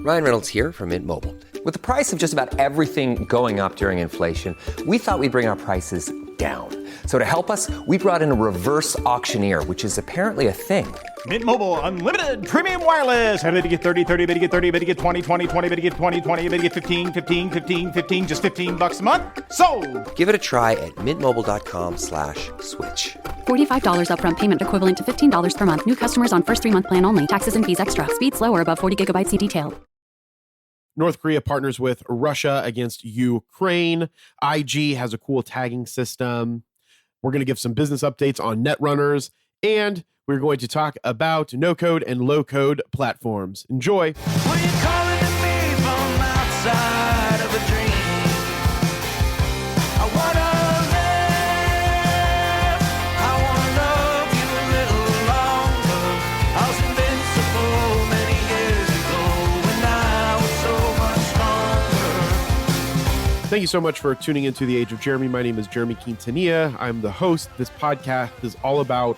Ryan Reynolds here from Mint Mobile. With the price of just about everything going up during inflation, we thought we'd bring our prices down. So to help us, we brought in a reverse auctioneer, which is apparently a thing. Mint Mobile Unlimited Premium Wireless. How to get 30, 30, bit to get 30, bit to get 20, 20, 20, bit to get 20, 20, bit to get 15, 15, 15, 15, just $15 a month? Sold! Give it a try at mintmobile.com/switch. $45 upfront payment equivalent to $15 per month. New customers on first 3-month plan only. Taxes and fees extra. Speed slower above 40 gigabytes. See detail. North Korea partners with Russia against Ukraine. IG has a cool tagging system. We're going to give some business updates on Netrunners, and we're going to talk about no-code and low-code platforms. Enjoy. Were you calling to me from outside of a dream? I wanna live. I wanna love you a little longer. I was invincible many years ago when I was so much stronger. Thank you so much for tuning into the Age of Jeremy. My name is Jeremy Quintanilla. I'm the host. This podcast is all about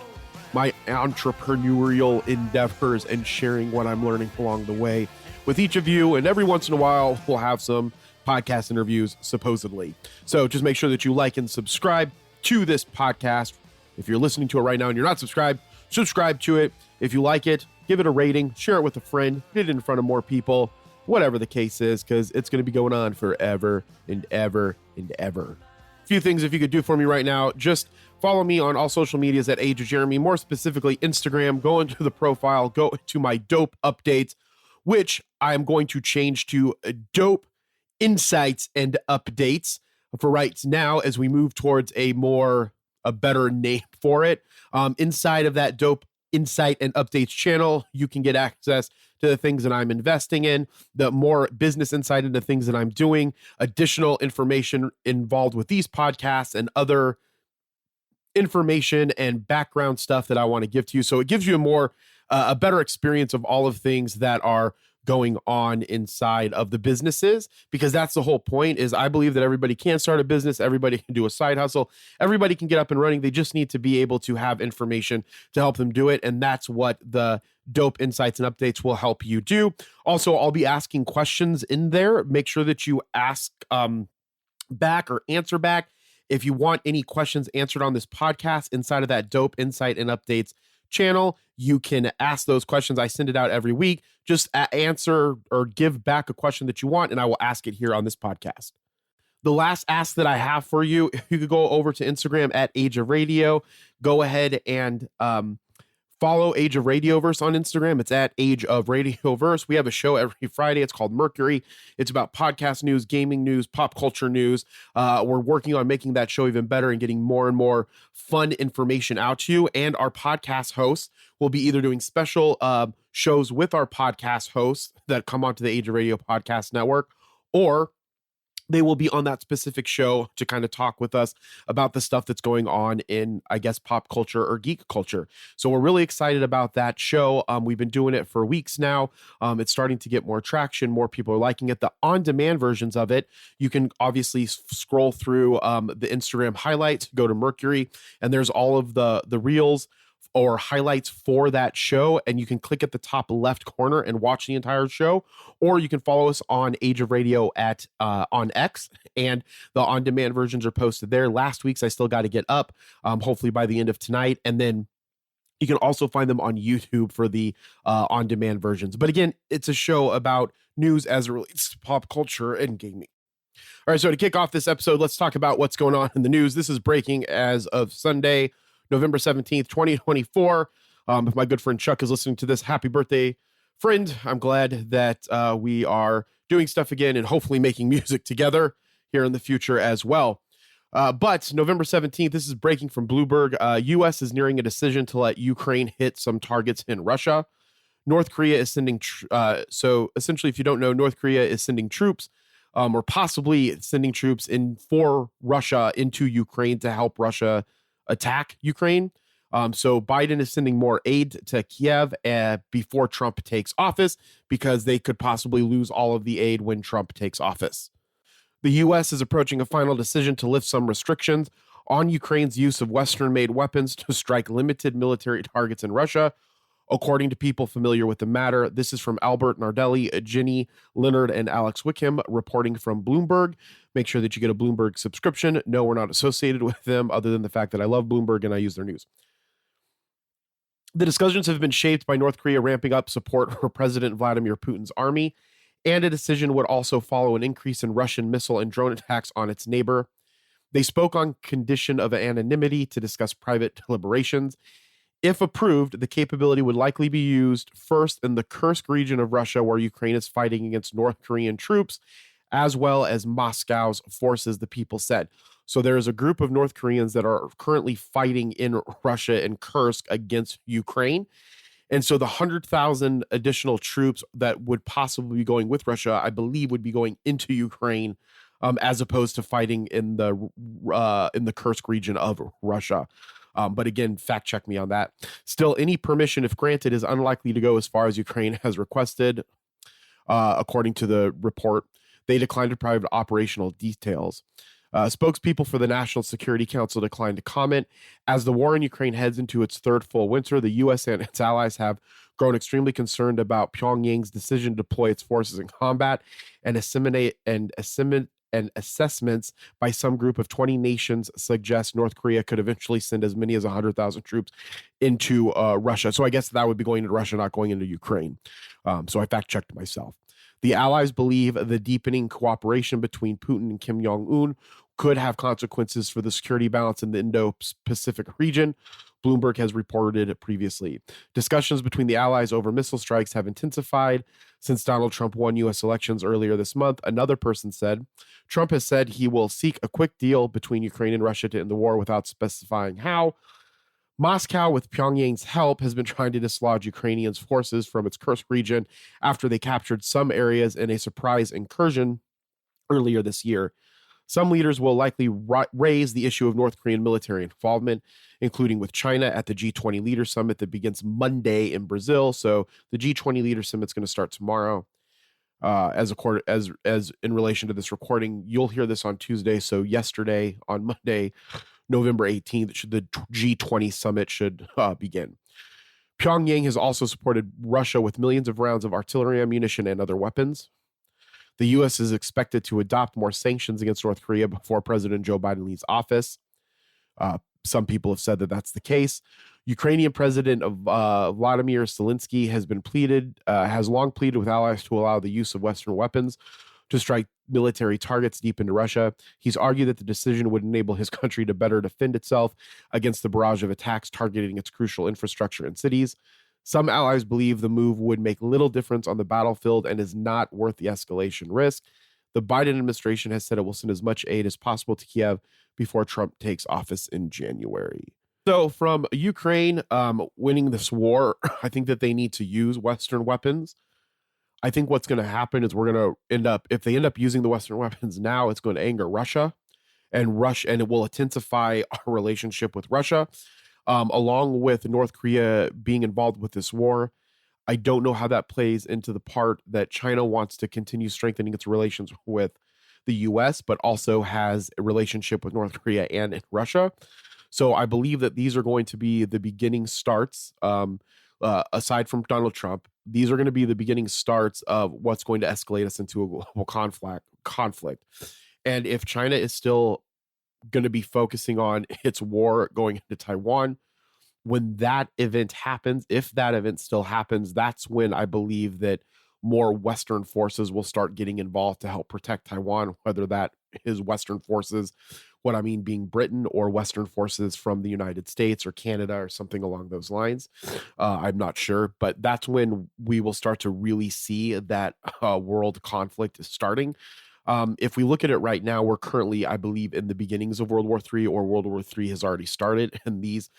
my entrepreneurial endeavors and sharing what I'm learning along the way with each of you. And every once in a while, we'll have some podcast interviews, supposedly. So just make sure that you like and subscribe to this podcast. If you're listening to it right now and you're not subscribed, subscribe to it. If you like it, give it a rating, share it with a friend, get it in front of more people, whatever the case is, because it's going to be going on forever and ever and ever. A few things if you could do for me right now, just follow me on all social medias at Age of Jeremy, more specifically Instagram. Go into the profile, go to my dope updates, which I'm going to change to dope insights and updates for right now as we move towards a better name for it. Inside of that dope insight and updates channel, you can get access to the things that I'm investing in, the more business insight into things that I'm doing, additional information involved with these podcasts and other information and background stuff that I want to give to you. So it gives you a better experience of all of things that are going on inside of the businesses, because that's the whole point. Is I believe that everybody can start a business, everybody can do a side hustle, everybody can get up and running. They just need to be able to have information to help them do it. And that's what the dope insights and updates will help you do. Also, I'll be asking questions in there. Make sure that you ask back or answer back. If you want any questions answered on this podcast inside of that dope insight and updates channel, you can ask those questions. I send it out every week. Just answer or give back a question that you want, and I will ask it here on this podcast. The last ask that I have for you, you could go over to Instagram at Age of Radio. Go ahead and follow Age of Radioverse on Instagram. It's at Age of Radioverse. We have a show every Friday. It's called Mercury. It's about podcast news, gaming news, pop culture news. We're working on making that show even better and getting more and more fun information out to you. And our podcast hosts will be either doing special shows with our podcast hosts that come onto the Age of Radio podcast network, or they will be on that specific show to kind of talk with us about the stuff that's going on in, I guess, pop culture or geek culture. So we're really excited about that show. We've been doing it for weeks now. It's starting to get more traction. More people are liking it. The on-demand versions of it, you can obviously scroll through the Instagram highlights, go to Mercury, and there's all of the reels or highlights for that show, and you can click at the top left corner and watch the entire show, or you can follow us on Age of Radio at on X, and the on-demand versions are posted there. Last week's I still got to get up, hopefully by the end of tonight, and then you can also find them on YouTube for the on-demand versions. But again, it's a show about news as it relates to pop culture and gaming. All right, so to kick off this episode, let's talk about what's going on in the news. This is breaking as of Sunday, November 17th, 2024. If my good friend Chuck is listening to this, happy birthday, friend. I'm glad that we are doing stuff again and hopefully making music together here in the future as well. But November 17th, this is breaking from Bloomberg. U.S. is nearing a decision to let Ukraine hit some targets in Russia. North Korea is sending, so essentially, if you don't know, North Korea is sending troops or possibly sending troops for Russia into Ukraine to help Russia attack Ukraine. So Biden is sending more aid to Kiev before Trump takes office, because they could possibly lose all of the aid when Trump takes office. The U.S. is approaching a final decision to lift some restrictions on Ukraine's use of Western-made weapons to strike limited military targets in Russia. According to people familiar with the matter, this is from Albert Nardelli, Ginny Leonard, and Alex Wickham reporting from Bloomberg. Make sure that you get a Bloomberg subscription. No, we're not associated with them other than the fact that I love Bloomberg and I use their news. The discussions have been shaped by North Korea ramping up support for President Vladimir Putin's army, and a decision would also follow an increase in Russian missile and drone attacks on its neighbor. They spoke on condition of anonymity to discuss private deliberations. If approved, the capability would likely be used first in the Kursk region of Russia, where Ukraine is fighting against North Korean troops, as well as Moscow's forces, the people said. So there is a group of North Koreans that are currently fighting in Russia and Kursk against Ukraine. And so the 100,000 additional troops that would possibly be going with Russia, I believe, would be going into Ukraine, as opposed to fighting in the Kursk region of Russia. But again, fact check me on that. Still, any permission, if granted, is unlikely to go as far as Ukraine has requested, according to the report. They declined to provide operational details. Spokespeople for the National Security Council declined to comment. As the war in Ukraine heads into its third full winter, the U.S. and its allies have grown extremely concerned about Pyongyang's decision to deploy its forces in combat, and assessments by some group of 20 nations suggest North Korea could eventually send as many as 100,000 troops into Russia. So I guess that would be going into Russia, not going into Ukraine. So I fact-checked myself. The allies believe the deepening cooperation between Putin and Kim Jong-un could have consequences for the security balance in the Indo-Pacific region, Bloomberg has reported previously. Discussions between the allies over missile strikes have intensified since Donald Trump won U.S. elections earlier this month. Another person said, Trump has said he will seek a quick deal between Ukraine and Russia to end the war without specifying how. Moscow, with Pyongyang's help, has been trying to dislodge Ukrainians' forces from its Kursk region after they captured some areas in a surprise incursion earlier this year. Some leaders will likely raise the issue of North Korean military involvement, including with China at the G20 Leader Summit that begins Monday in Brazil. So the G20 Leader Summit is going to start tomorrow. As in relation to this recording, you'll hear this on Tuesday. So yesterday, on Monday, November 18th, the G20 summit should begin. Pyongyang has also supported Russia with millions of rounds of artillery ammunition and other weapons. The U.S. is expected to adopt more sanctions against North Korea before President Joe Biden leaves office. Some people have said that that's the case. Ukrainian President Vladimir Zelensky has long pleaded with allies to allow the use of Western weapons to strike military targets deep into Russia. He's argued that the decision would enable his country to better defend itself against the barrage of attacks targeting its crucial infrastructure and cities. Some allies believe the move would make little difference on the battlefield and is not worth the escalation risk. The Biden administration has said it will send as much aid as possible to Kiev before Trump takes office in January. So from Ukraine winning this war, I think that they need to use Western weapons. I think what's going to happen is we're going to end up, if they end up using the Western weapons now, it's going to anger Russia, and it will intensify our relationship with Russia, along with North Korea being involved with this war. I don't know how that plays into the part that China wants to continue strengthening its relations with the U.S., but also has a relationship with North Korea and Russia. So I believe that these are going to be the beginning starts, aside from Donald Trump. These are going to be the beginning starts of what's going to escalate us into a global conflict. And if China is still going to be focusing on its war going into Taiwan, when that event happens, if that event still happens, that's when I believe that more Western forces will start getting involved to help protect Taiwan, whether that is Western forces, what I mean being Britain, or Western forces from the United States or Canada or something along those lines. I'm not sure, but that's when we will start to really see that world conflict is starting. If we look at it right now, we're currently, I believe, in the beginnings of World War III, or World War III has already started. And these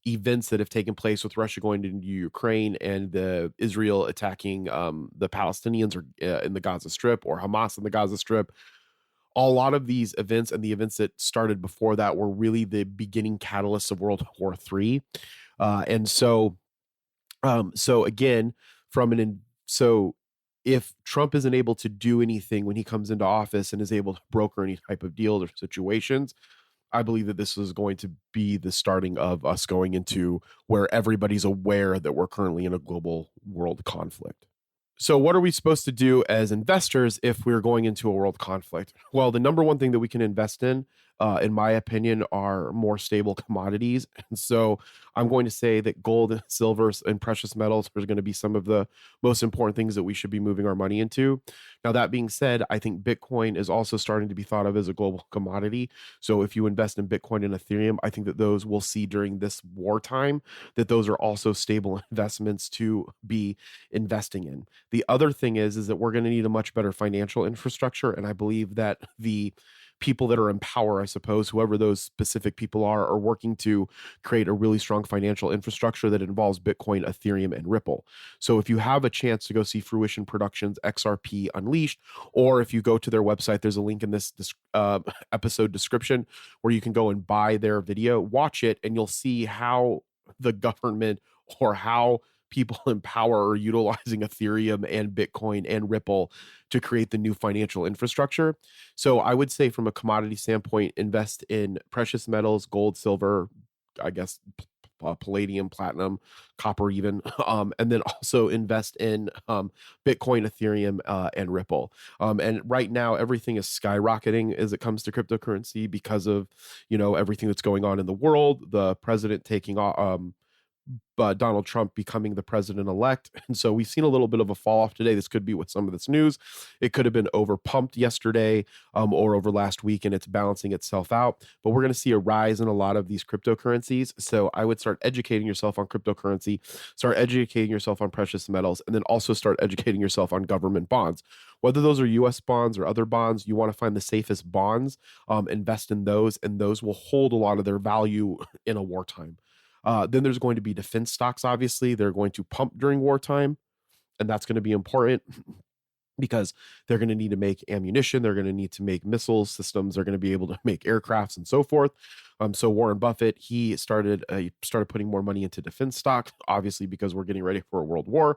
events that have taken place with Russia going into Ukraine and Israel attacking the Palestinians or in the Gaza Strip, or Hamas in the Gaza Strip, a lot of these events and the events that started before that were really the beginning catalysts of World War III. So if Trump isn't able to do anything when he comes into office and is able to broker any type of deals or situations, I believe that this is going to be the starting of us going into where everybody's aware that we're currently in a global world conflict. So what are we supposed to do as investors if we're going into a world conflict? Well, the number one thing that we can invest in my opinion, are more stable commodities. And so I'm going to say that gold and silver and precious metals are going to be some of the most important things that we should be moving our money into. Now, that being said, I think Bitcoin is also starting to be thought of as a global commodity. So if you invest in Bitcoin and Ethereum, I think that those we'll see during this wartime, that those are also stable investments to be investing in. The other thing is that we're going to need a much better financial infrastructure. And I believe that the people that are in power, I suppose, whoever those specific people are working to create a really strong financial infrastructure that involves Bitcoin, Ethereum, and Ripple. So if you have a chance to go see Fruition Productions XRP Unleashed, or if you go to their website, there's a link in this episode description where you can go and buy their video, watch it, and you'll see how the government or how people in power are utilizing Ethereum and Bitcoin and Ripple to create the new financial infrastructure. So I would say from a commodity standpoint, invest in precious metals, gold, silver, I guess palladium, platinum, copper even, and then also invest in Bitcoin, Ethereum, and Ripple. And right now, everything is skyrocketing as it comes to cryptocurrency because of, everything that's going on in the world, the president taking Donald Trump becoming the president-elect. And so we've seen a little bit of a fall off today. This could be with some of this news. It could have been over pumped yesterday or over last week, and it's balancing itself out. But we're going to see a rise in a lot of these cryptocurrencies. So I would start educating yourself on cryptocurrency, start educating yourself on precious metals, and then also start educating yourself on government bonds. Whether those are U.S. bonds or other bonds, you want to find the safest bonds, invest in those, and those will hold a lot of their value in a wartime. Then there's going to be defense stocks, obviously. They're going to pump during wartime, and that's going to be important because they're going to need to make ammunition. They're going to need to make missile systems. They're going to be able to make aircrafts and so forth. So Warren Buffett, he started putting more money into defense stock, obviously, because we're getting ready for a world war.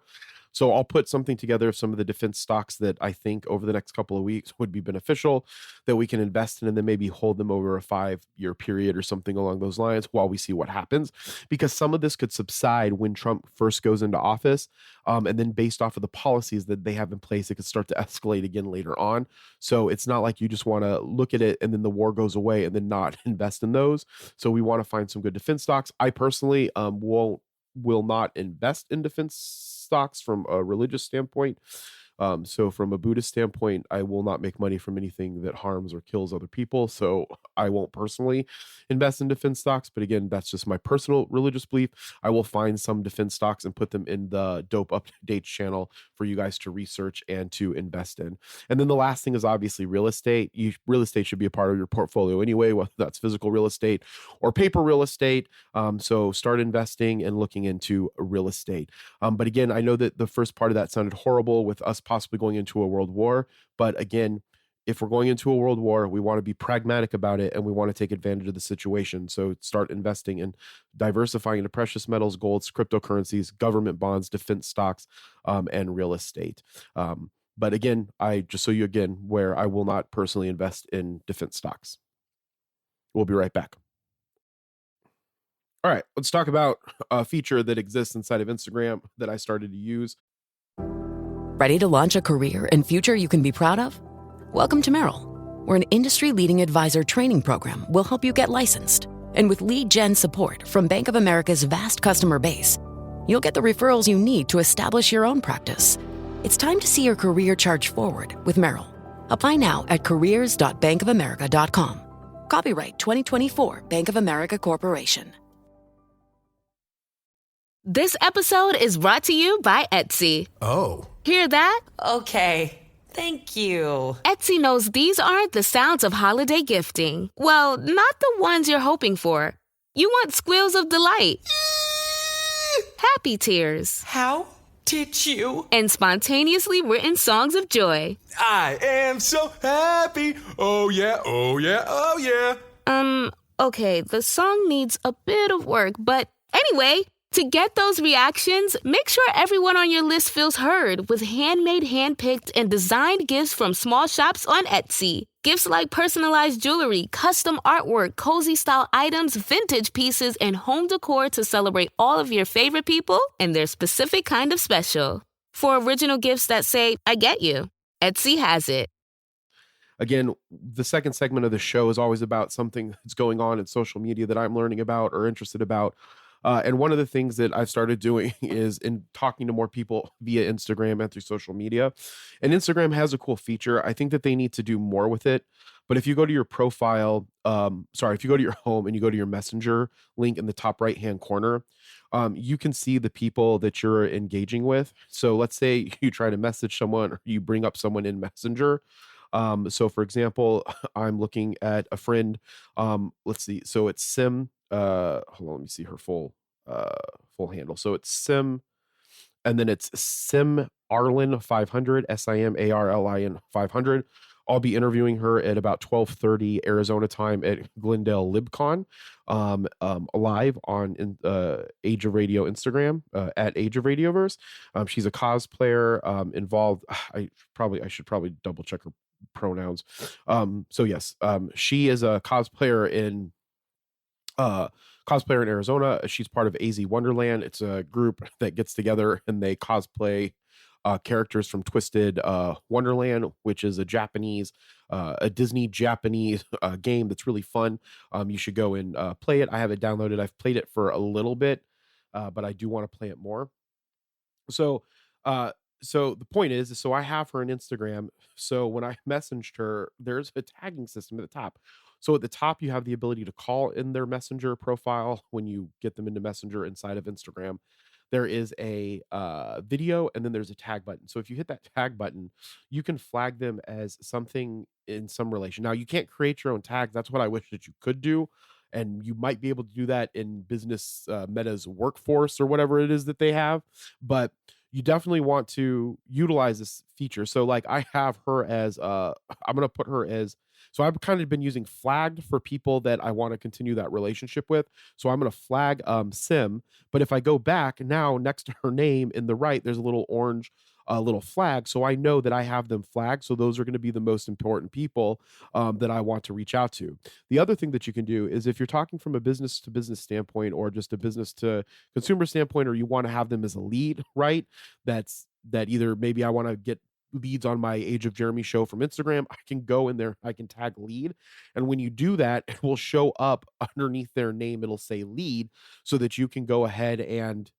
So I'll put something together of some of the defense stocks that I think over the next couple of weeks would be beneficial that we can invest in, and then maybe hold them over a 5-year period or something along those lines while we see what happens, because some of this could subside when Trump first goes into office. And then based off of the policies that they have in place, it could start to escalate again later on. So it's not like you just want to look at it and then the war goes away and then not invest in those. So we want to find some good defense stocks. I personally will not invest in defense stocks from a religious standpoint. So from a Buddhist standpoint, I will not make money from anything that harms or kills other people. So I won't personally invest in defense stocks. But again, that's just my personal religious belief. I will find some defense stocks and put them in the Dope Updates channel for you guys to research and to invest in. And then the last thing is obviously real estate. Real estate should be a part of your portfolio anyway, whether that's physical real estate or paper real estate. So start investing and looking into real estate. But again, I know that the first part of that sounded horrible with us possibly going into a world war. But again, if we're going into a world war, we want to be pragmatic about it and we want to take advantage of the situation. So start investing in diversifying into precious metals, golds, cryptocurrencies, government bonds, defense stocks, and real estate. But again, I will not personally invest in defense stocks. We'll be right back. All right, let's talk about a feature that exists inside of Instagram that I started to use. Ready to launch a career and future you can be proud of? Welcome to Merrill, where an industry-leading advisor training program will help you get licensed. And with lead gen support from Bank of America's vast customer base, you'll get the referrals you need to establish your own practice. It's time to see your career charge forward with Merrill. Apply now at careers.bankofamerica.com. Copyright 2024 Bank of America Corporation. This episode is brought to you by Etsy. Oh. Hear that? Okay. Thank you. Etsy knows these aren't the sounds of holiday gifting. Well, not the ones you're hoping for. You want squeals of delight. Happy tears. How did you? And spontaneously written songs of joy. I am so happy. Oh yeah, oh yeah, oh yeah. Okay, the song needs a bit of work, but anyway, to get those reactions, make sure everyone on your list feels heard with handmade, handpicked, and designed gifts from small shops on Etsy. Gifts like personalized jewelry, custom artwork, cozy style items, vintage pieces, and home decor to celebrate all of your favorite people and their specific kind of special. For original gifts that say, I get you, Etsy has it. Again, the second segment of the show is always about something that's going on in social media that I'm learning about or interested about. And one of the things that I've started doing is in talking to more people via Instagram and through social media. And Instagram has a cool feature. I think that they need to do more with it. But if you go to your profile, if you go to your home and you go to your messenger link in the top right hand corner, you can see the people that you're engaging with. So let's say you try to message someone or you bring up someone in Messenger. So for example, I'm looking at a friend. Let's see. So it's Sim. Hold on, let me see her full handle. So it's Sim, and then it's Sim Arlin 500, SIMARLIN 500. I'll be interviewing her at about 12:30 Arizona time at Glendale LibCon, live on Age of Radio Instagram, at Age of Radioverse. She's a cosplayer involved. I should probably double check her pronouns. So yes, she is a cosplayer in Arizona. She's part of AZ Wonderland. It's a group that gets together and they cosplay characters from Twisted Wonderland, which is a Disney Japanese game that's really fun. You should go and play it. I have it downloaded. I've played it for a little bit, but I do want to play it more. So the point is, so I have her on Instagram. So when I messaged her, there's a tagging system at the top. So at the top, you have the ability to call in their Messenger profile when you get them into Messenger inside of Instagram. There is a video, and then there's a tag button. So if you hit that tag button, you can flag them as something in some relation. Now, you can't create your own tags. That's what I wish that you could do. And you might be able to do that in Business Meta's Workforce or whatever it is that they have. But you definitely want to utilize this feature. So like I have her as, I'm going to put her as, so I've kind of been using flagged for people that I want to continue that relationship with. So I'm going to flag Sim. But if I go back now, next to her name in the right, there's a little orange little flag. So I know that I have them flagged. So those are going to be the most important people that I want to reach out to. The other thing that you can do is if you're talking from a business to business standpoint or just a business to consumer standpoint, or you want to have them as a lead, right? That either maybe I want to get leads on my Age of Jeremy show from Instagram, I can go in there, I can tag lead. And when you do that, it will show up underneath their name. It'll say lead so that you can go ahead and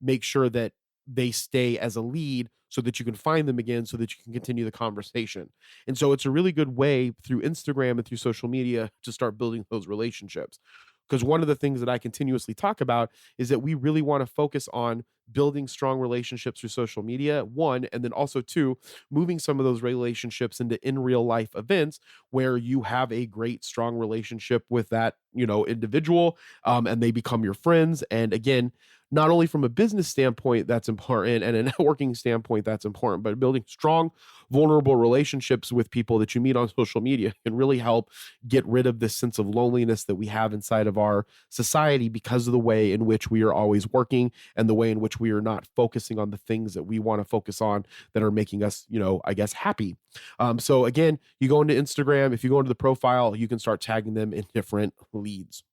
make sure that they stay as a lead so that you can find them again so that you can continue the conversation. And so it's a really good way through Instagram and through social media to start building those relationships. Because one of the things that I continuously talk about is that we really want to focus on building strong relationships through social media, one, and then also two, moving some of those relationships into in real life events where you have a great, strong relationship with that, individual, and they become your friends. And again, not only from a business standpoint, that's important, and a networking standpoint, that's important, but building strong, vulnerable relationships with people that you meet on social media can really help get rid of this sense of loneliness that we have inside of our society because of the way in which we are always working and the way in which we are not focusing on the things that we want to focus on that are making us, happy. So again, you go into Instagram, if you go into the profile, you can start tagging them in different leads.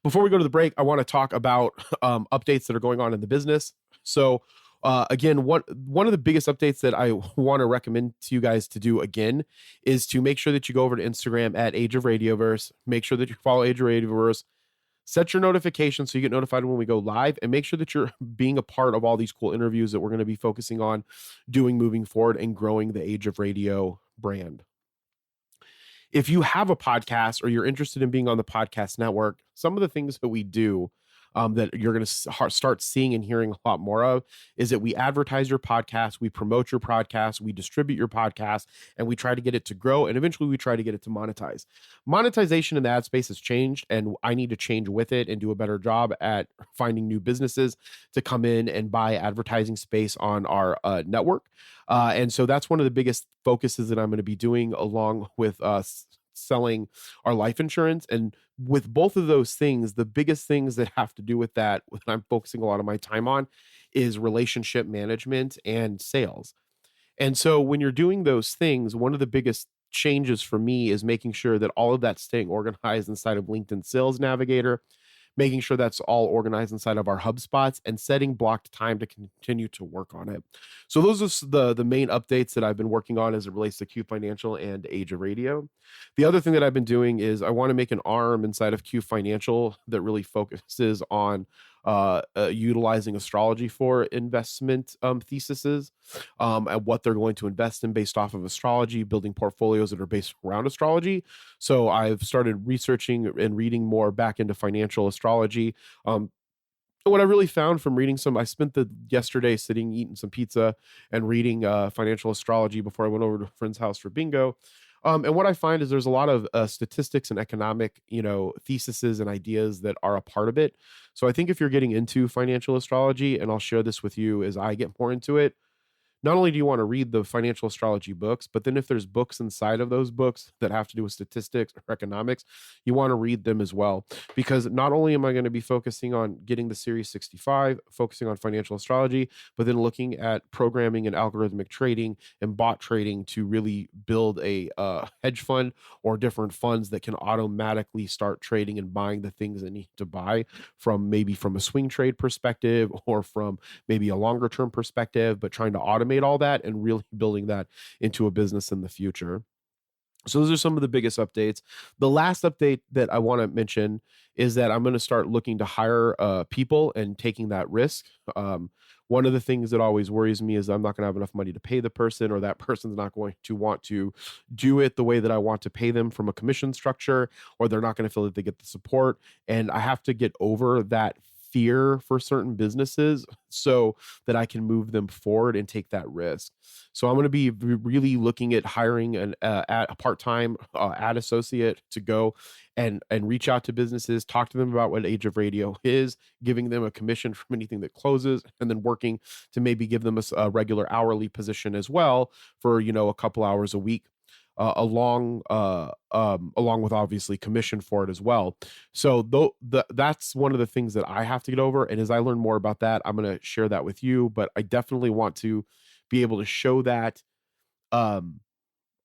Before we go to the break, I want to talk about updates that are going on in the business. So again, one of the biggest updates that I want to recommend to you guys to do again is to make sure that you go over to Instagram at Age of Radioverse. Make sure that you follow Age of Radioverse. Set your notifications so you get notified when we go live, and make sure that you're being a part of all these cool interviews that we're going to be focusing on doing moving forward and growing the Age of Radio brand. If you have a podcast or you're interested in being on the podcast network, some of the things that we do that you're going to start seeing and hearing a lot more of is that we advertise your podcast, we promote your podcast, we distribute your podcast, and we try to get it to grow, and eventually we try to get it to monetize. Monetization in the ad space has changed, and I need to change with it and do a better job at finding new businesses to come in and buy advertising space on our network. And so that's one of the biggest focuses that I'm going to be doing, along with us selling our life insurance. And with both of those things, the biggest things that have to do with that I'm focusing a lot of my time on is relationship management and sales. And so when you're doing those things, one of the biggest changes for me is making sure that all of that's staying organized inside of LinkedIn Sales Navigator, making sure that's all organized inside of our HubSpots, and setting blocked time to continue to work on it. So those are the main updates that I've been working on as it relates to Q Financial and Age of Radio. The other thing that I've been doing is I want to make an arm inside of Q Financial that really focuses on utilizing astrology for investment theses, and what they're going to invest in based off of astrology, building portfolios that are based around astrology. So I've started researching and reading more back into financial astrology. And what I really found from reading I spent the yesterday sitting eating some pizza and reading financial astrology before I went over to a friend's house for bingo. And what I find is there's a lot of statistics and economic, theses and ideas that are a part of it. So I think if you're getting into financial astrology, and I'll share this with you as I get more into it, not only do you want to read the financial astrology books, but then if there's books inside of those books that have to do with statistics or economics, you want to read them as well. Because not only am I going to be focusing on getting the Series 65, focusing on financial astrology, but then looking at programming and algorithmic trading and bot trading to really build a hedge fund or different funds that can automatically start trading and buying the things they need to buy from a swing trade perspective or from maybe a longer term perspective, but trying to automate all that and really building that into a business in the future. So those are some of the biggest updates. The last update that I want to mention is that I'm going to start looking to hire people and taking that risk. One of the things that always worries me is I'm not going to have enough money to pay the person, or that person's not going to want to do it the way that I want to pay them from a commission structure, or they're not going to feel that they get the support. And I have to get over that fear for certain businesses so that I can move them forward and take that risk. So I'm going to be really looking at hiring a part-time ad associate to go and reach out to businesses, talk to them about what Age of Radio is, giving them a commission from anything that closes, and then working to maybe give them a regular hourly position as well for, a couple hours a week. Along with obviously commission for it as well. So that's one of the things that I have to get over. And as I learn more about that, I'm going to share that with you. But I definitely want to be able to show that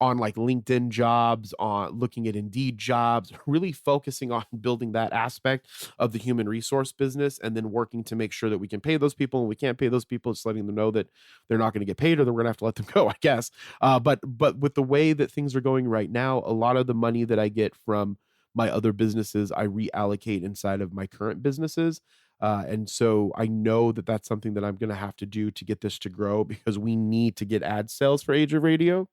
on like LinkedIn jobs, on looking at Indeed jobs, really focusing on building that aspect of the human resource business, and then working to make sure that we can pay those people, and we can't pay those people, just letting them know that they're not going to get paid, or that we're going to have to let them go, I guess. But with the way that things are going right now, a lot of the money that I get from my other businesses, I reallocate inside of my current businesses. And so I know that that's something that I'm going to have to do to get this to grow, because we need to get ad sales for Age of Radio.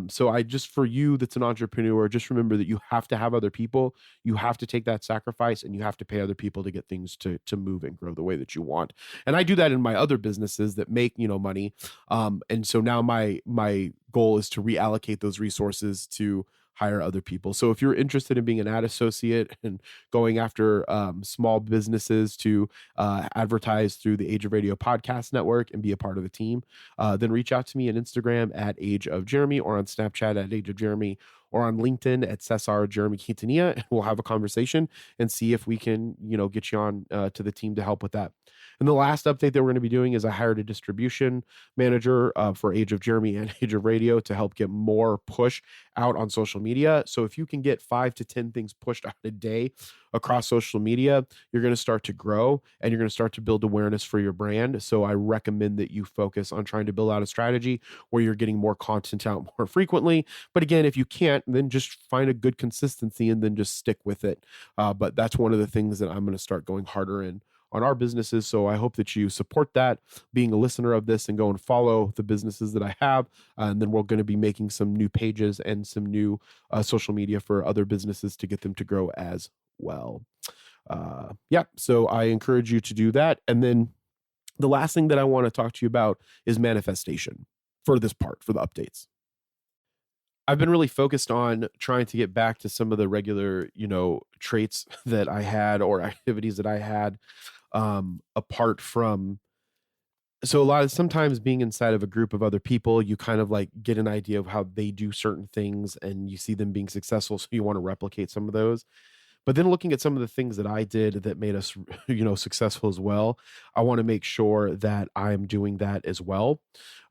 So for you that's an entrepreneur, just remember that you have to have other people, you have to take that sacrifice, and you have to pay other people to get things to move and grow the way that you want. And I do that in my other businesses that make, money. And so now my goal is to reallocate those resources to hire other people. So if you're interested in being an ad associate and going after small businesses to advertise through the Age of Radio podcast network and be a part of the team, then reach out to me on Instagram at Age of Jeremy, or on Snapchat at Age of Jeremy, or on LinkedIn at Cesar Jeremy Quintanilla. We'll have a conversation and see if we can, get you on to the team to help with that. And the last update that we're going to be doing is I hired a distribution manager for Age of Jeremy and Age of Radio to help get more push out on social media. So if you can get 5 to 10 things pushed out a day across social media, you're going to start to grow, and you're going to start to build awareness for your brand. So I recommend that you focus on trying to build out a strategy where you're getting more content out more frequently. But again, if you can't, then just find a good consistency and then just stick with it. But that's one of the things that I'm going to start going harder in on our businesses. So I hope that you support that, being a listener of this, and go and follow the businesses that I have. And then we're going to be making some new pages and some new social media for other businesses to get them to grow as well. So I encourage you to do that. And then the last thing that I want to talk to you about is manifestation for this part, for the updates. I've been really focused on trying to get back to some of the regular, traits that I had, or activities that I had, apart from. So sometimes being inside of a group of other people, you kind of like get an idea of how they do certain things, and you see them being successful, so you want to replicate some of those. But then looking at some of the things that I did that made us, successful as well, I want to make sure that I'm doing that as well.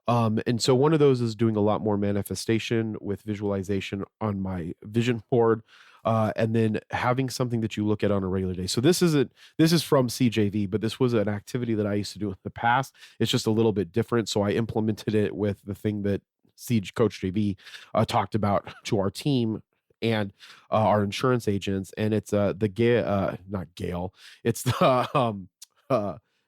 And so one of those is doing a lot more manifestation with visualization on my vision board. And then having something that you look at on a regular day. So this is from CJV, but this was an activity that I used to do in the past. It's just a little bit different. So I implemented it with the thing that Siege Coach JV talked about to our team and our insurance agents. And it's the Gale, not Gale. It's the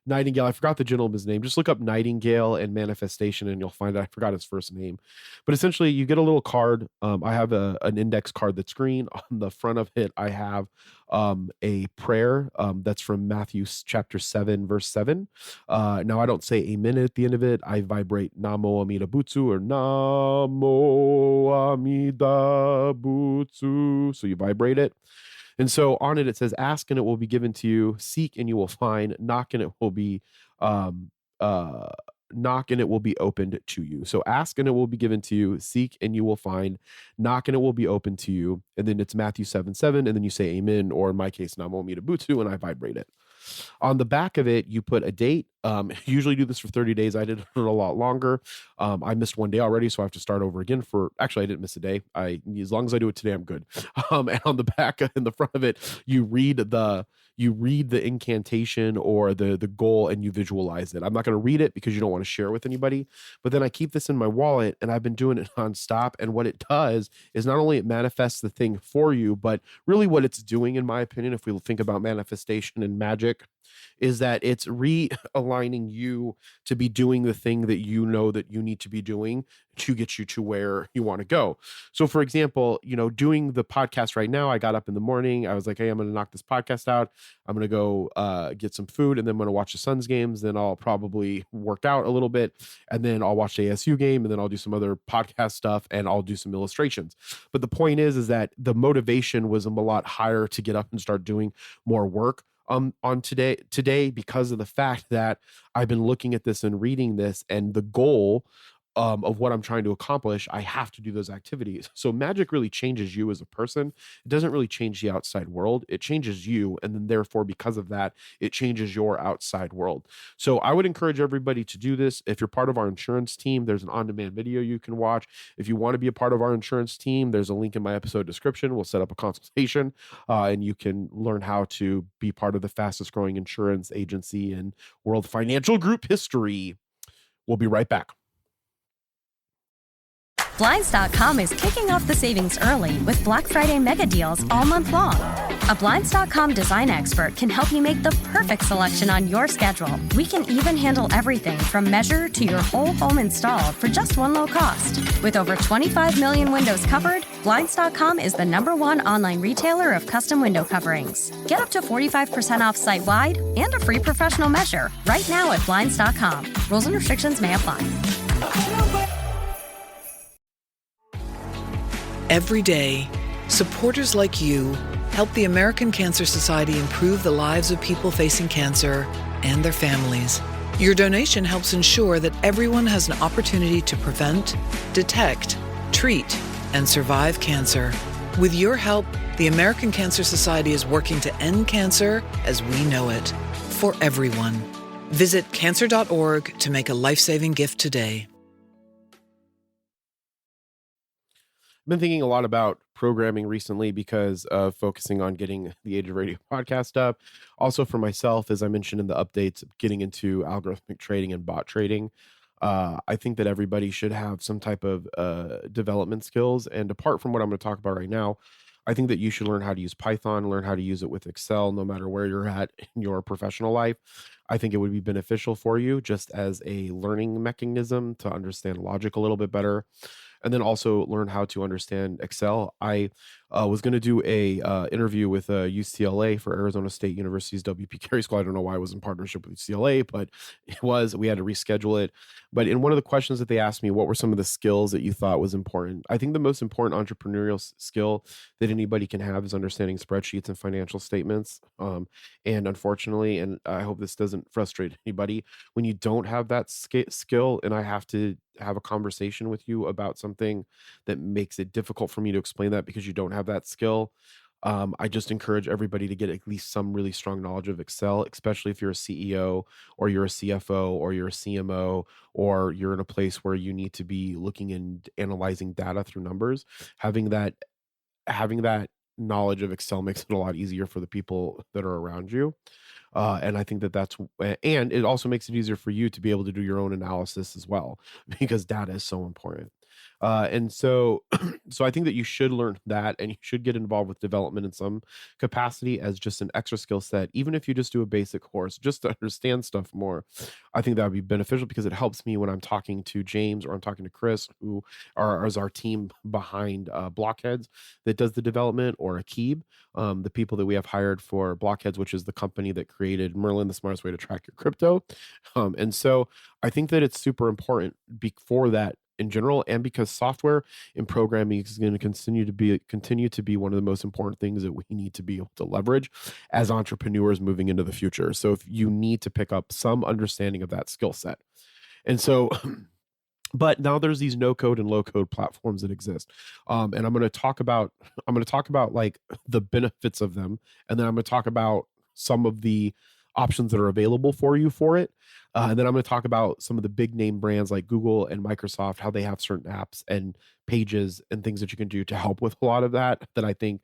Nightingale. I forgot the gentleman's name. Just look up Nightingale and manifestation and you'll find I forgot his first name. But essentially you get a little card. I have an index card that's green. On the front of it, I have a prayer that's from Matthew chapter 7, verse 7. Now I don't say amen at the end of it. I vibrate Namo Amida Butsu or Namo Amida Butsu. So you vibrate it. And so on it, it says, ask and it will be given to you, seek and you will find, knock and it will be knock and it will be opened to you. So ask and it will be given to you, seek and you will find, knock and it will be opened to you. And then it's Matthew 7:7, and then you say amen, or in my case, Namo Amida Butsu, and I vibrate it. On the back of it, you put a date. Usually do this for 30 days. I did it a lot longer. I missed one day already, so I have to start over again actually, I didn't miss a day. As long as I do it today, I'm good. And on the back, in the front of it, you read the incantation or the goal and you visualize it. I'm not going to read it because you don't want to share it with anybody, but then I keep this in my wallet and I've been doing it nonstop. And what it does is not only it manifests the thing for you, but really what it's doing, in my opinion, if we think about manifestation and magic, is that it's realigning you to be doing the thing that you know that you need to be doing to get you to where you want to go. So for example, doing the podcast right now, I got up in the morning. I was like, hey, I'm going to knock this podcast out. I'm going to go get some food, and then I'm going to watch the Suns games. Then I'll probably work out a little bit, and then I'll watch the ASU game, and then I'll do some other podcast stuff, and I'll do some illustrations. But the point is that the motivation was a lot higher to get up and start doing more work on today because of the fact that I've been looking at this and reading this, and the goal of what I'm trying to accomplish, I have to do those activities. So magic really changes you as a person. It doesn't really change the outside world. It changes you. And then therefore, because of that, it changes your outside world. So I would encourage everybody to do this. If you're part of our insurance team, there's an on-demand video you can watch. If you want to be a part of our insurance team, there's a link in my episode description. We'll set up a consultation and you can learn how to be part of the fastest growing insurance agency in world financial group history. We'll be right back. Blinds.com is kicking off the savings early with Black Friday mega deals all month long. A Blinds.com design expert can help you make the perfect selection on your schedule. We can even handle everything from measure to your whole home installed for just one low cost. With over 25 million windows covered, Blinds.com is the #1 online retailer of custom window coverings. Get up to 45% off site-wide and a free professional measure right now at Blinds.com. Rules and restrictions may apply. Every day, supporters like you help the American Cancer Society improve the lives of people facing cancer and their families. Your donation helps ensure that everyone has an opportunity to prevent, detect, treat, and survive cancer. With your help, the American Cancer Society is working to end cancer as we know it, for everyone. Visit cancer.org to make a life-saving gift today. I've been thinking a lot about programming recently because of focusing on getting the Age of Radio podcast up. Also for myself, as I mentioned in the updates, getting into algorithmic trading and bot trading. I think that everybody should have some type of development skills. And apart from what I'm going to talk about right now, I think that you should learn how to use Python, learn how to use it with Excel, no matter where you're at in your professional life. I think it would be beneficial for you just as a learning mechanism to understand logic a little bit better. And then also learn how to understand Excel. I was going to do a interview with UCLA for Arizona State University's WP Carey School. I don't know why I was in partnership with UCLA, but we had to reschedule it. But in one of the questions that they asked me, what were some of the skills that you thought was important? I think the most important entrepreneurial skill that anybody can have is understanding spreadsheets and financial statements. And unfortunately, and I hope this doesn't frustrate anybody, when you don't have that skill and I have to have a conversation with you about something that makes it difficult for me to explain that because you don't have that skill, I just encourage everybody to get at least some really strong knowledge of Excel, especially if you're a CEO or you're a CFO or you're a CMO or you're in a place where you need to be looking and analyzing data through numbers. Having that knowledge of Excel makes it a lot easier for the people that are around you. And I think and it also makes it easier for you to be able to do your own analysis as well, because data is so important. And so, so I think that you should learn that, and you should get involved with development in some capacity as just an extra skill set, even if you just do a basic course, just to understand stuff more. I think that would be beneficial because it helps me when I'm talking to James or I'm talking to Chris, who is our team behind Blockheads that does the development, or Akib, the people that we have hired for Blockheads, which is the company that created Merlin, the smartest way to track your crypto. And so I think that it's super important for that in general, and because software and programming is going to continue to be one of the most important things that we need to be able to leverage as entrepreneurs moving into the future. So if you need to pick up some understanding of that skill set. And so but now there's these no code and low code platforms that exist. And I'm going to talk about like the benefits of them, and then I'm going to talk about some of the options that are available for you for it. And then I'm going to talk about some of the big name brands like Google and Microsoft, how they have certain apps and pages and things that you can do to help with a lot of that I think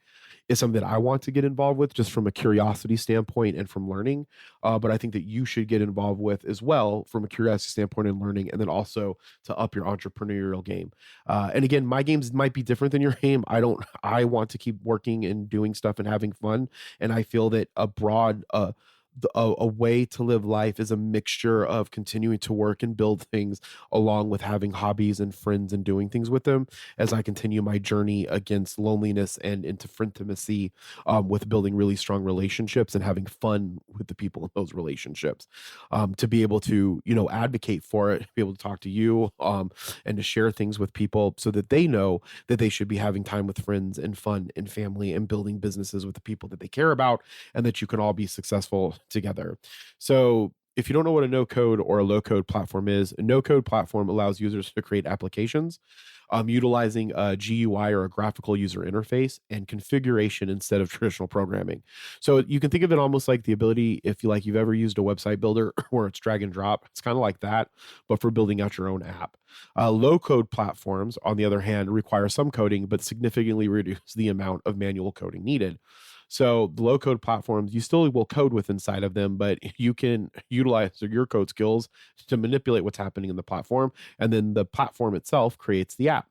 is something that I want to get involved with just from a curiosity standpoint and from learning. But I think that you should get involved with as well from a curiosity standpoint and learning, and then also to up your entrepreneurial game. And again, my games might be different than your game. I want to keep working and doing stuff and having fun. And I feel that a way to live life is a mixture of continuing to work and build things along with having hobbies and friends and doing things with them, as I continue my journey against loneliness and into intimacy, with building really strong relationships and having fun with the people in those relationships, to be able to, advocate for it, be able to talk to you, and to share things with people so that they know that they should be having time with friends and fun and family and building businesses with the people that they care about, and that you can all be successful together. So if you don't know what a no code or a low code platform is, a no code platform allows users to create applications utilizing a GUI, or a graphical user interface, and configuration instead of traditional programming. So you can think of it almost like the ability, if you've ever used a website builder where it's drag and drop, it's kind of like that, but for building out your own app. Low code platforms, on the other hand, require some coding, but significantly reduce the amount of manual coding needed. So the low code platforms, you still will code with inside of them, but you can utilize your code skills to manipulate what's happening in the platform. And then the platform itself creates the app.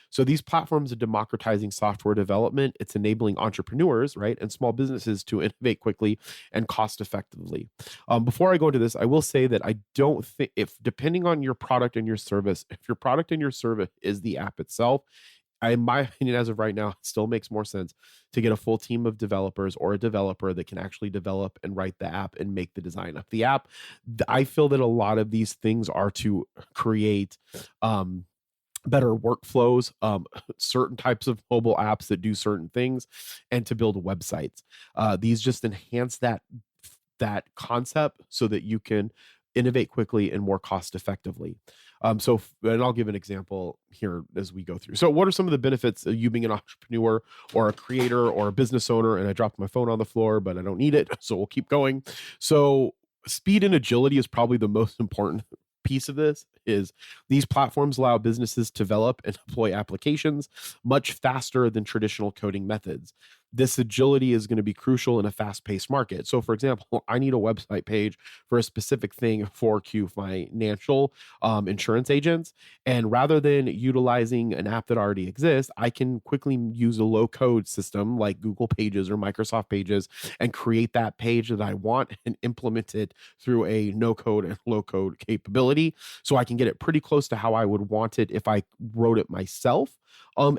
So these platforms are democratizing software development. It's enabling entrepreneurs, right, and small businesses to innovate quickly and cost effectively. Before I go into this, I will say that I don't think, depending on your product and your service, if your product and your service is the app itself, in my opinion, as of right now, it still makes more sense to get a full team of developers or a developer that can actually develop and write the app and make the design of the app. I feel that a lot of these things are to create better workflows, certain types of mobile apps that do certain things, and to build websites. These just enhance that concept so that you can innovate quickly and more cost effectively. And I'll give an example here as we go through. So what are some of the benefits of you being an entrepreneur or a creator or a business owner? And I dropped my phone on the floor, but I don't need it, so we'll keep going. So speed and agility is probably the most important piece of this. Is these platforms allow businesses to develop and deploy applications much faster than traditional coding methods. This agility is going to be crucial in a fast-paced market. So, for example, I need a website page for a specific thing for Q Financial insurance agents. And rather than utilizing an app that already exists, I can quickly use a low-code system like Google Pages or Microsoft Pages and create that page that I want and implement it through a no-code and low-code capability. So I can get it pretty close to how I would want it if I wrote it myself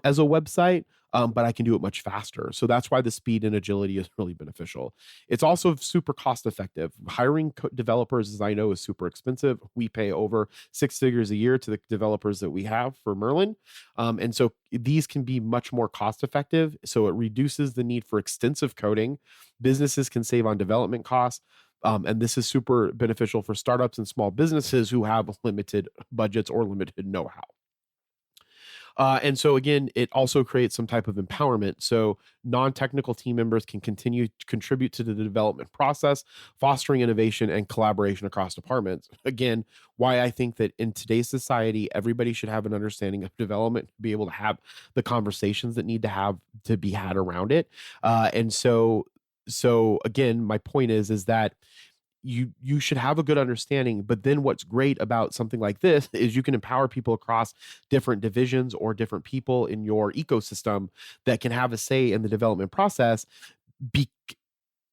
as a website. But I can do it much faster. So that's why the speed and agility is really beneficial. It's also super cost effective. Hiring developers, as I know, is super expensive. We pay over 6 figures a year to the developers that we have for Merlin. And so these can be much more cost effective. So it reduces the need for extensive coding. Businesses can save on development costs. And this is super beneficial for startups and small businesses who have limited budgets or limited know-how. And so again, it also creates some type of empowerment. So non-technical team members can continue to contribute to the development process, fostering innovation and collaboration across departments. Again, why I think that in today's society, everybody should have an understanding of development, be able to have the conversations that need to have to be had around it. And so again, my point is that you should have a good understanding. But then what's great about something like this is you can empower people across different divisions or different people in your ecosystem that can have a say in the development process. Be-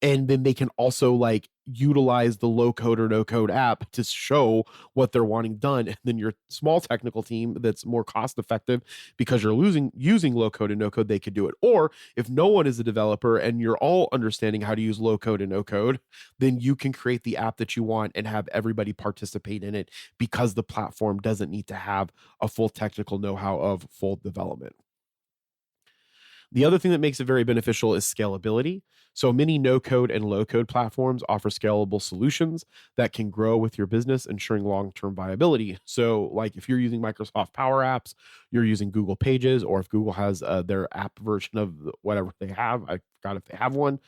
and then they can also like utilize the low code or no code app to show what they're wanting done. And then your small technical team that's more cost effective because you're using low code and no code, they could do it. Or if no one is a developer and you're all understanding how to use low code and no code, then you can create the app that you want and have everybody participate in it because the platform doesn't need to have a full technical know-how of full development. The other thing that makes it very beneficial is scalability. So many no-code and low-code platforms offer scalable solutions that can grow with your business, ensuring long-term viability. So like if you're using Microsoft Power Apps, you're using Google Pages, or if Google has their app version of whatever they have, I forgot if they have one,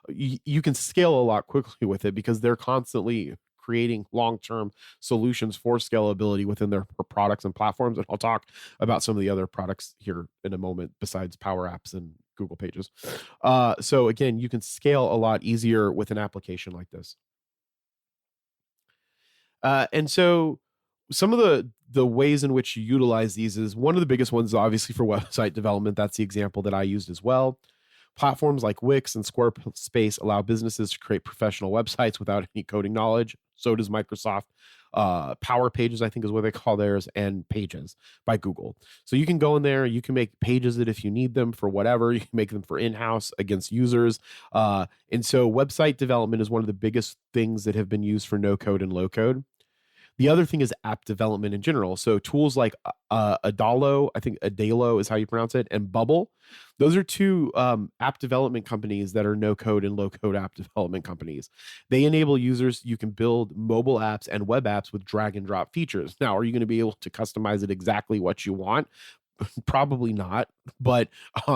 you can scale a lot quickly with it because they're constantly creating long-term solutions for scalability within their products and platforms. And I'll talk about some of the other products here in a moment besides Power Apps and Google Pages. So again, you can scale a lot easier with an application like this. And so some of the ways in which you utilize these is one of the biggest ones, obviously for website development. That's the example that I used as well. Platforms like Wix and Squarespace allow businesses to create professional websites without any coding knowledge. So does Microsoft Power Pages, I think is what they call theirs, and Pages by Google. So you can go in there, you can make pages that if you need them for whatever, you can make them for in-house against users. And so website development is one of the biggest things that have been used for no code and low code. The other thing is app development in general. So tools like Adalo, I think Adalo is how you pronounce it, and Bubble. Those are two app development companies that are no code and low code app development companies. They enable users, you can build mobile apps and web apps with drag and drop features. Now, are you going to be able to customize it exactly what you want? Probably not, but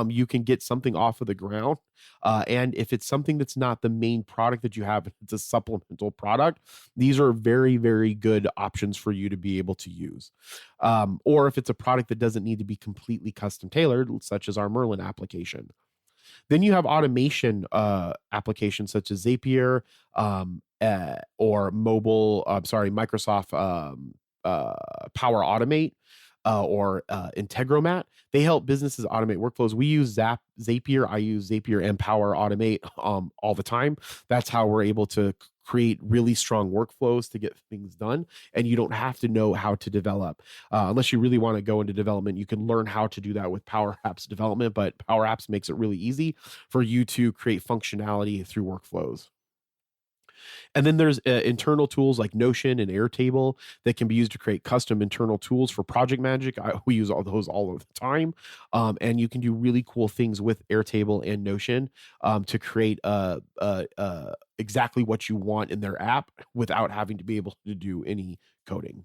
you can get something off of the ground. And if it's something that's not the main product that you have, it's a supplemental product, these are very, very good options for you to be able to use. Or if it's a product that doesn't need to be completely custom tailored, such as our Merlin application. Then you have automation applications such as Zapier or Microsoft Power Automate. Or Integromat. They help businesses automate workflows. We use Zapier. I use Zapier and Power Automate all the time. That's how we're able to create really strong workflows to get things done. And you don't have to know how to develop. Unless you really want to go into development, you can learn how to do that with Power Apps development, but Power Apps makes it really easy for you to create functionality through workflows. And then there's internal tools like Notion and Airtable that can be used to create custom internal tools for project magic. We use all those all of the time. And you can do really cool things with Airtable and Notion to create exactly what you want in their app without having to be able to do any coding.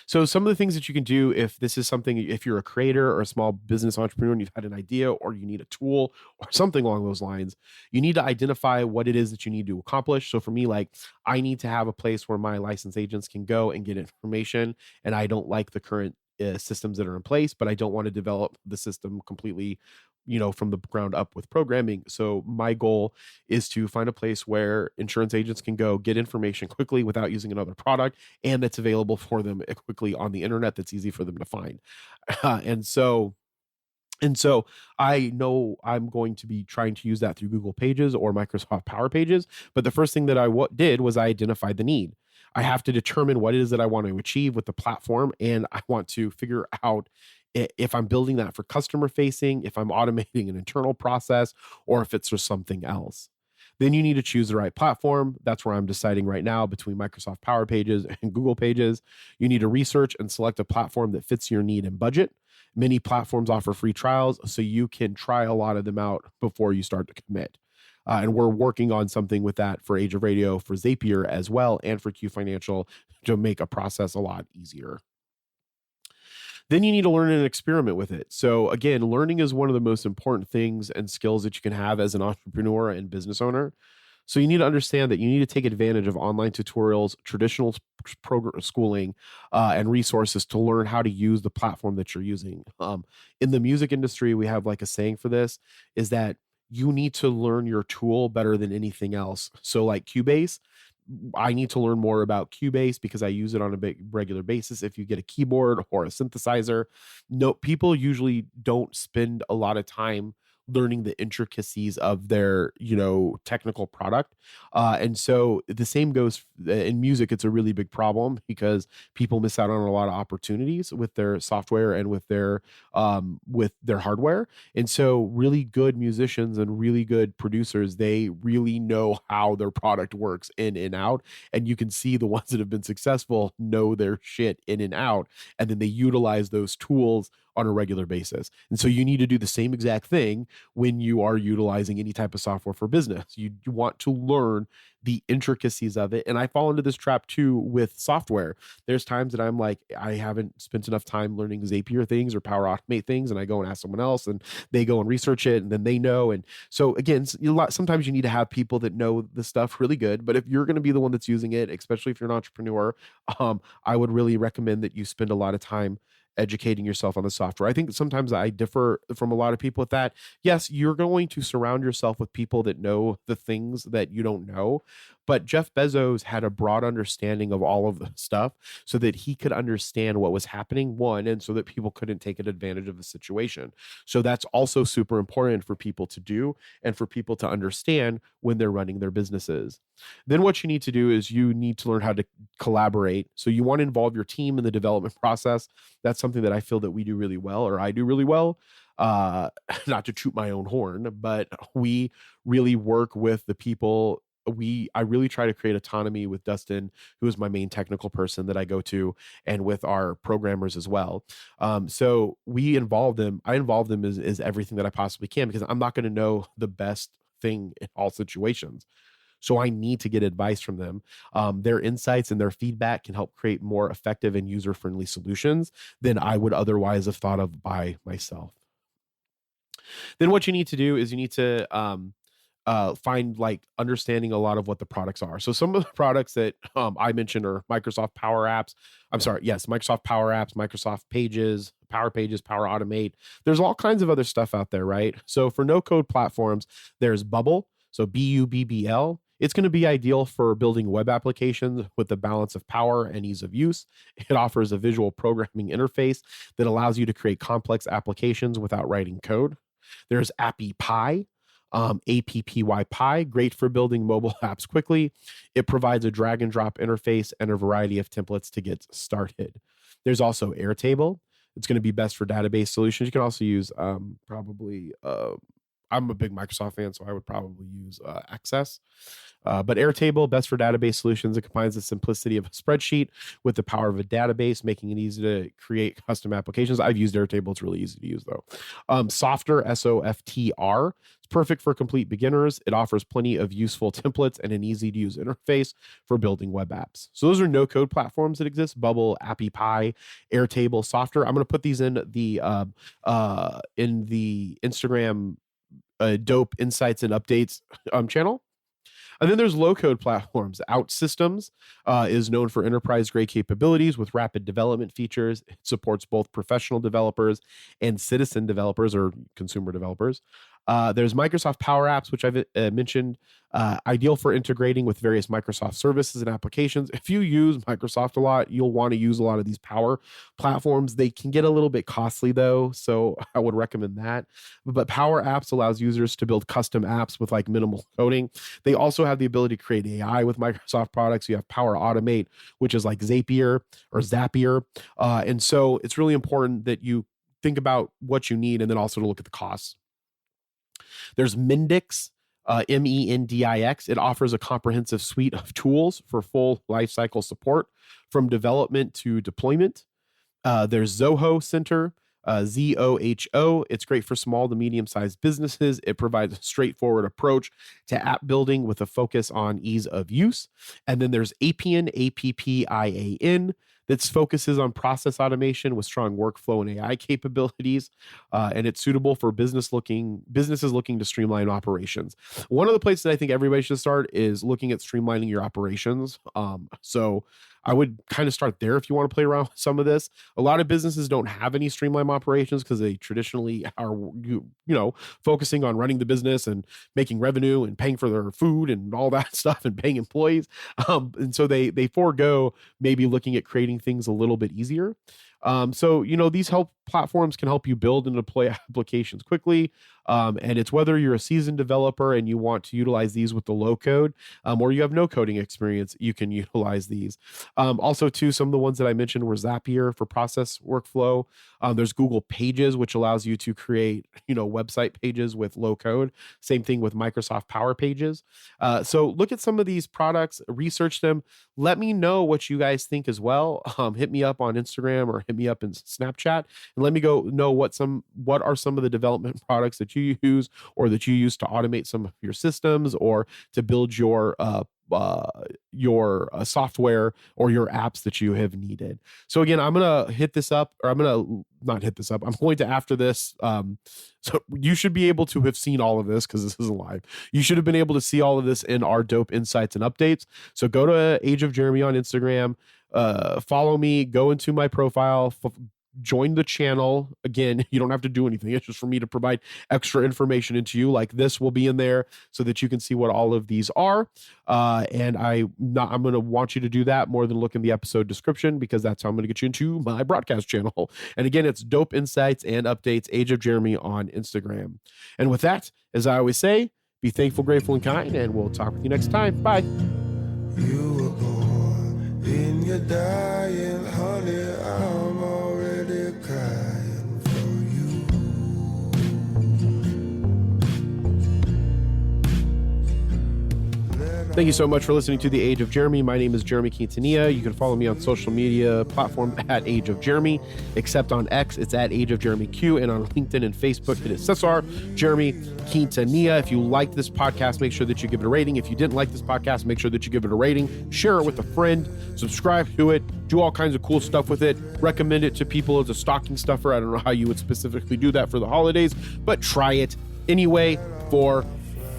So some of the things that you can do if this is something, if you're a creator or a small business entrepreneur and you've had an idea or you need a tool or something along those lines, you need to identify what it is that you need to accomplish. So for me, like I need to have a place where my licensed agents can go and get information. And I don't like the current systems that are in place, but I don't want to develop the system completely, from the ground up with programming. So my goal is to find a place where insurance agents can go get information quickly without using another product, and that's available for them quickly on the internet. That's easy for them to find. And so I know I'm going to be trying to use that through Google Pages or Microsoft Power Pages. But the first thing that I did was I identified the need. I have to determine what it is that I want to achieve with the platform. And I want to figure out if I'm building that for customer facing, if I'm automating an internal process, or if it's for something else. Then you need to choose the right platform. That's where I'm deciding right now between Microsoft Power Pages and Google Pages. You need to research and select a platform that fits your need and budget. Many platforms offer free trials, so you can try a lot of them out before you start to commit. And we're working on something with that for Age of Radio, for Zapier as well, and for Q Financial to make a process a lot easier. Then you need to learn and experiment with it. So again, learning is one of the most important things and skills that you can have as an entrepreneur and business owner. So you need to understand that you need to take advantage of online tutorials, traditional program schooling, and resources to learn how to use the platform that you're using. In the music industry, we have like a saying for this is that you need to learn your tool better than anything else. So like Cubase, I need to learn more about Cubase because I use it on a regular basis. If you get a keyboard or a synthesizer, no, people usually don't spend a lot of time learning the intricacies of their, technical product. And so the same goes in music. It's a really big problem because people miss out on a lot of opportunities with their software and with their hardware. And so really good musicians and really good producers, they really know how their product works in and out. And you can see the ones that have been successful know their shit in and out. And then they utilize those tools on a regular basis. And so you need to do the same exact thing when you are utilizing any type of software for business. You want to learn the intricacies of it. And I fall into this trap too with software. There's times that I'm like, I haven't spent enough time learning Zapier things or Power Automate things. And I go and ask someone else and they go and research it and then they know. And so again, sometimes you need to have people that know the stuff really good. But if you're going to be the one that's using it, especially if you're an entrepreneur, I would really recommend that you spend a lot of time educating yourself on the software. I think sometimes I differ from a lot of people with that. Yes, you're going to surround yourself with people that know the things that you don't know. But Jeff Bezos had a broad understanding of all of the stuff so that he could understand what was happening, one, and so that people couldn't take advantage of the situation. So that's also super important for people to do and for people to understand when they're running their businesses. Then what you need to do is you need to learn how to collaborate. So you want to involve your team in the development process. That's something that I feel that we do really well, or I do really well. Not to toot my own horn, but we really work with the people. I really try to create autonomy with Dustin, who is my main technical person that I go to, and with our programmers as well. So we involve them. I involve them as everything that I possibly can, because I'm not going to know the best thing in all situations. So I need to get advice from them. Their insights and their feedback can help create more effective and user-friendly solutions than I would otherwise have thought of by myself. Then what you need to do is you need to find like understanding a lot of what the products are. So some of the products that I mentioned are Microsoft Power Apps. Microsoft Power Apps, Microsoft Pages, Power Automate. There's all kinds of other stuff out there, right? So for no-code platforms, there's Bubble. So Bubbl. It's going to be ideal for building web applications with the balance of power and ease of use. It offers a visual programming interface that allows you to create complex applications without writing code. There's AppyPie. AppyPie, great for building mobile apps quickly. It provides a drag and drop interface and a variety of templates to get started. There's also Airtable. It's going to be best for database solutions. You can also use I'm a big Microsoft fan, so I would probably use Access. But Airtable, best for database solutions. It combines the simplicity of a spreadsheet with the power of a database, making it easy to create custom applications. I've used Airtable. It's really easy to use, though. Softr, Softr. It's perfect for complete beginners. It offers plenty of useful templates and an easy-to-use interface for building web apps. So those are no-code platforms that exist: Bubble, AppyPie, Airtable, Softr. I'm going to put these in the Instagram dope insights and updates channel. And then there's low-code platforms. OutSystems is known for enterprise-grade capabilities with rapid development features. It supports both professional developers and citizen developers or consumer developers. There's Microsoft Power Apps, which I've mentioned, ideal for integrating with various Microsoft services and applications. If you use Microsoft a lot, you'll want to use a lot of these Power platforms. They can get a little bit costly, though, so I would recommend that. But Power Apps allows users to build custom apps with like minimal coding. They also have the ability to create AI with Microsoft products. You have Power Automate, which is like Zapier. And so it's really important that you think about what you need and then also to look at the costs. There's Mendix, Mendix. It offers a comprehensive suite of tools for full lifecycle support from development to deployment. There's Zoho Center, Zoho. It's great for small to medium-sized businesses. It provides a straightforward approach to app building with a focus on ease of use. And then there's Appian, Appian. that focuses on process automation with strong workflow and AI capabilities, and it's suitable for businesses looking to streamline operations. One of the places I think everybody should start is looking at streamlining your operations. So I would kind of start there if you want to play around with some of this. A lot of businesses don't have any streamlined operations because they traditionally are, focusing on running the business and making revenue and paying for their food and all that stuff and paying employees. And so they forego maybe looking at creating things a little bit easier. So these platforms can help you build and deploy applications quickly. And it's whether you're a seasoned developer and you want to utilize these with the low code, or you have no coding experience, you can utilize these. Also, too, some of the ones that I mentioned were Zapier for process workflow. There's Google Pages, which allows you to create, website pages with low code. Same thing with Microsoft Power Pages. So look at some of these products, research them. Let me know what you guys think as well. Hit me up on Instagram or hit me up in Snapchat and let me know what are some of the development products that you use or that you use to automate some of your systems or to build your software or your apps that you have needed. So again, I'm going to hit this up, or I'm going to not hit this up. I'm going to after this. So you should be able to have seen all of this because this isn't live. You should have been able to see all of this in our dope insights and updates. So go to Age of Jeremy on Instagram, follow me, go into my profile, join the channel. Again, you don't have to do anything. It's just for me to provide extra information into you. Like this will be in there so that you can see what all of these are. And I'm going to want you to do that more than look in the episode description, because that's how I'm going to get you into my broadcast channel. And again, it's Dope Insights and Updates, Age of Jeremy on Instagram. And with that, as I always say, be thankful, grateful, and kind, and we'll talk with you next time. Bye. You were born in your dying, honey. I'm already crying for you. Thank you so much for listening to The Age of Jeremy. My name is Jeremy Quintanilla. You can follow me on social media platform at Age of Jeremy, except on X, it's at Age of Jeremy Q, and on LinkedIn and Facebook, it is Cesar Jeremy Quintanilla. If you liked this podcast, make sure that you give it a rating. If you didn't like this podcast, make sure that you give it a rating. Share it with a friend. Subscribe to it. Do all kinds of cool stuff with it. Recommend it to people as a stocking stuffer. I don't know how you would specifically do that for the holidays, but try it anyway for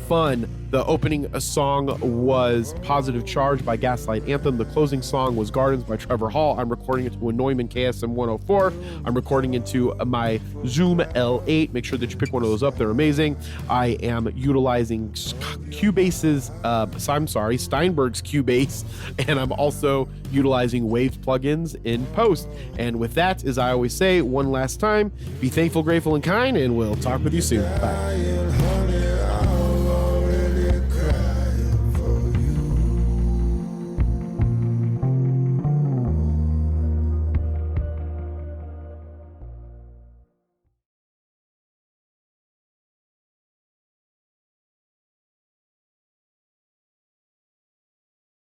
fun. The opening song was Positive Charge by Gaslight Anthem. The closing song was Gardens by Trevor Hall. I'm recording into a Neumann KSM 104. I'm recording into my Zoom L8. Make sure that you pick one of those up. They're amazing. I am utilizing Cubase's, Steinberg's Cubase, and I'm also utilizing Waves plugins in post. And with that, as I always say, one last time, be thankful, grateful, and kind, and we'll talk with you soon. Bye.